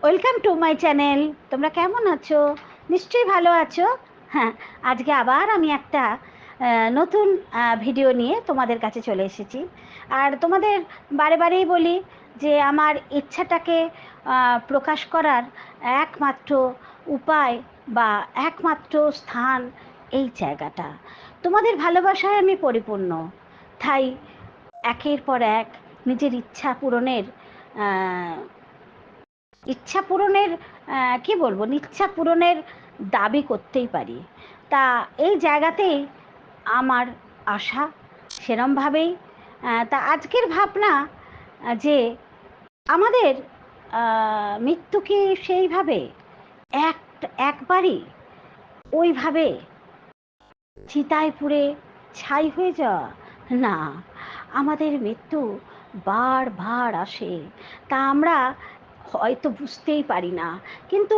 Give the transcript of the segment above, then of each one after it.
Welcome to my channel. তোমরা কেমন আছো? নিশ্চয়ই ভালো আছো। হ্যাঁ, আজকে আবার আমি একটা নতুন ভিডিও নিয়ে তোমাদের কাছে চলে এসেছি। আর তোমাদের বারে বারেই বলি যে আমার ইচ্ছাটাকে প্রকাশ করার একমাত্র উপায় বা একমাত্র স্থান এই জায়গাটা। তোমাদের ভালোবাসায় আমি পরিপূর্ণ। তাই একের পর এক নিজের ইচ্ছা পূরণের কি বলবো, ইচ্ছা পূরণের দাবি করতেই পারি। তা এই জায়গাতেই আমার আশা সেরমভাবেই। তা আজকের ভাবনা যে আমাদের মৃত্যু কি সেইভাবে এক একবারই ওইভাবে চিতায় পুড়ে ছাই হয়ে যাওয়া? না, আমাদের মৃত্যু বারবার আসে। তা আমরা হয়তো বুঝতেই পারি না, কিন্তু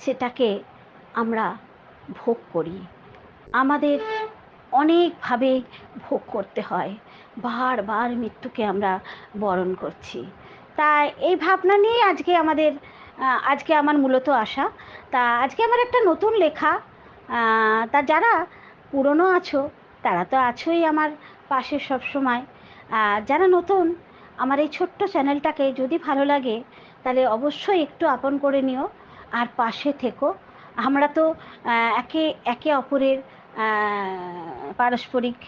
সেটাকে আমরা ভোগ করি। আমাদের অনেকভাবে ভোগ করতে হয়, বারবার মৃত্যুকে আমরা বরণ করছি। তাই এই ভাবনা নিয়ে আজকে আমার মূলত আসা। তা আজকে আমার একটা নতুন লেখা। তা যারা পুরনো আছো তারা তো আছোই আমার পাশে সব সময়। যারা নতুন, আমার এই ছোট্ট চ্যানেলটাকে যদি ভালো লাগে তাহলে অবশ্যই একটু আপন করে নিও আর পাশে থেকো। আমরা তো একে একে অপরের পারস্পরিক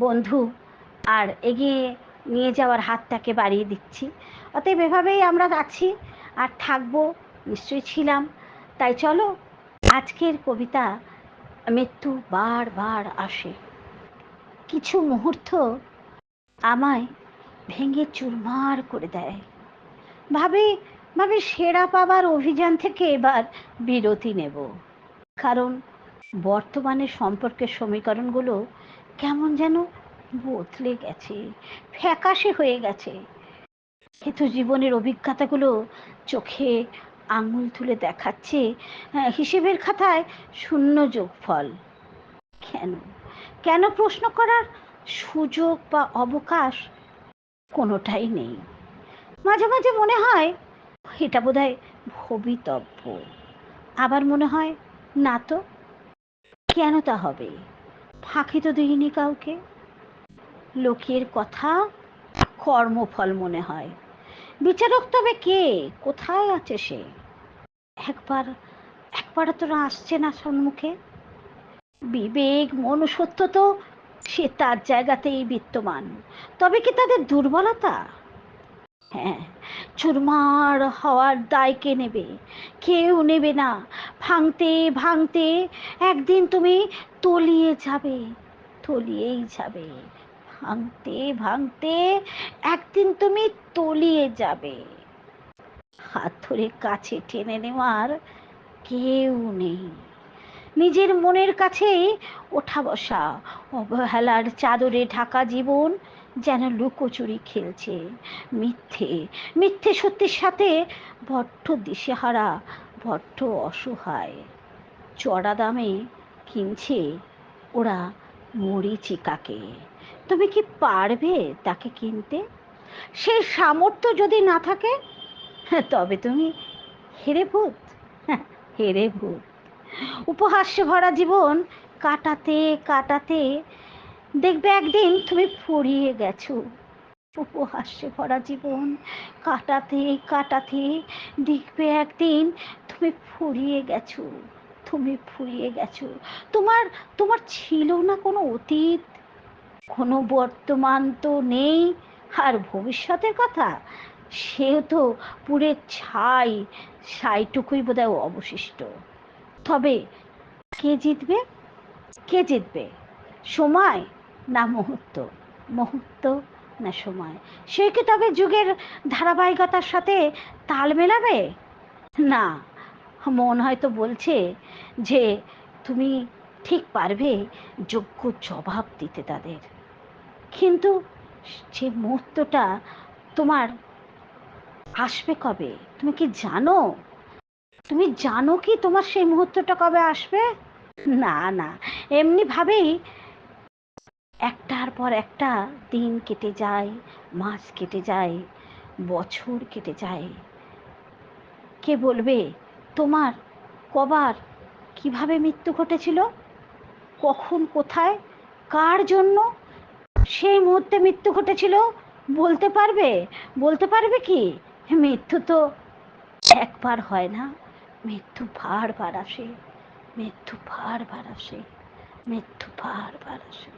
বন্ধু, আর এগিয়ে নিয়ে যাওয়ার হাতটাকে বাড়িয়ে দিচ্ছি। অতএব এভাবেই আমরা আছি আর থাকবো, নিশ্চয়ই ছিলাম। তাই চলো, আজকের কবিতা মৃত্যু বারবার আসে। কিছু মুহূর্ত আমায় ভেঙে চুরমার করে দেয়। ভাবি ভাবি সেরা পাবার অভিযান থেকে এবার বিরতি নেব। কারণ বর্তমানে সম্পর্কের সমীকরণগুলো কেমন যেন বদলে গেছে, ফ্যাকাশে হয়ে গেছে। কিন্তু জীবনের অভিজ্ঞতাগুলো চোখে আঙুল তুলে দেখাচ্ছে হিসেবের খাতায় শূন্য যোগফল। কেন কেন প্রশ্ন করার সুযোগ বা অবকাশ কোনোটাই নেই। মাঝে মাঝে মনে হয় এটা বোধহয় ভবিতব্য, আবার মনে হয় না তো, কেন তা হবে? ফাঁকি তো দিইনি কাউকে। লোকের কথা কর্মফল মনে হয়। বিচারক তবে কে? কোথায় আছে সে? একবার একবার তো আসছে না সম্মুখে। বিবেক মনুষ্যত্ব তো সে তার জায়গাতেই বিদ্যমান। তবে কি তাদের দুর্বলতা? হ্যাঁ, চুরমার হওয়ার দায় কে নেবে? কেউ নেবে না। ভাঙতে ভাঙতে একদিন তুমি তলিয়ে যাবে, তলিয়েই যাবে। ভাঙতে ভাঙতে একদিন তুমি তলিয়ে যাবে। হাত ধরে কাছে টেনে নেওয়ার কেউ নেই। নিজের মনের কাছেই ওঠা বসা, অবহেলার চাদরে ঢাকা জীবন যেন লুকোচুরি খেলছে। মিথ্যে মিথ্যে সত্যির সাথে বড্ড দিশেহারা, বড্ড অসহায়। চড়া দামে কিনছে ওরা মরীচিকাকে। তুমি কি পারবে তাকে কিনতে? সেই সামর্থ্য যদি না থাকে, তবে তুমি হেরে ভূত, হেরে ভূত। উপহাস্যে ভরা জীবন কাটাতে কাটাতে দেখবে একদিন তুমি ফুরিয়ে গেছো। উপহাস্যে ভরা জীবন কাটাতে কাটাতে দেখবে একদিন তুমি ফুরিয়ে গেছো, তুমি ফুরিয়ে গেছো। তোমার তোমার ছিল না কোনো অতীত, কোনো বর্তমান তো নেই। আর ভবিষ্যতের কথা, সেও তো পুরে ছাই, ছাইটুকুই বোধহয় অবশিষ্ট। তবে কে জিতবে? কে জিতবে? সময় না মুহূর্ত? মুহূর্ত না সময়? সে কি তবে যুগের ধারাবাহিকতার সাথে তাল মেলাবে? না, মন হয়তো বলছে যে তুমি ঠিক পারবে যোগ্য জবাব দিতে তাদের। কিন্তু যে মুহূর্তটা তোমার আসবে কবে, তুমি কি জানো? তুমি জানো কি তোমার সেই মুহূর্তটা কবে আসবে? না না, এমনি ভাবেই একটার পর একটা দিন কেটে যায়, মাস কেটে যায়, বছর কেটে যায়। কে বলবে তোমার কবার কিভাবে মৃত্যু ঘটেছিল, কখন কোথায় কার জন্য সেই মুহূর্তে মৃত্যু ঘটেছিল? বলতে পারবে? বলতে পারবে কি? মৃত্যু তো একবার হয় না, মৃত্যু বারবার আসে, মৃত্যু বারবার আসে, মৃত্যু বারবার আসে।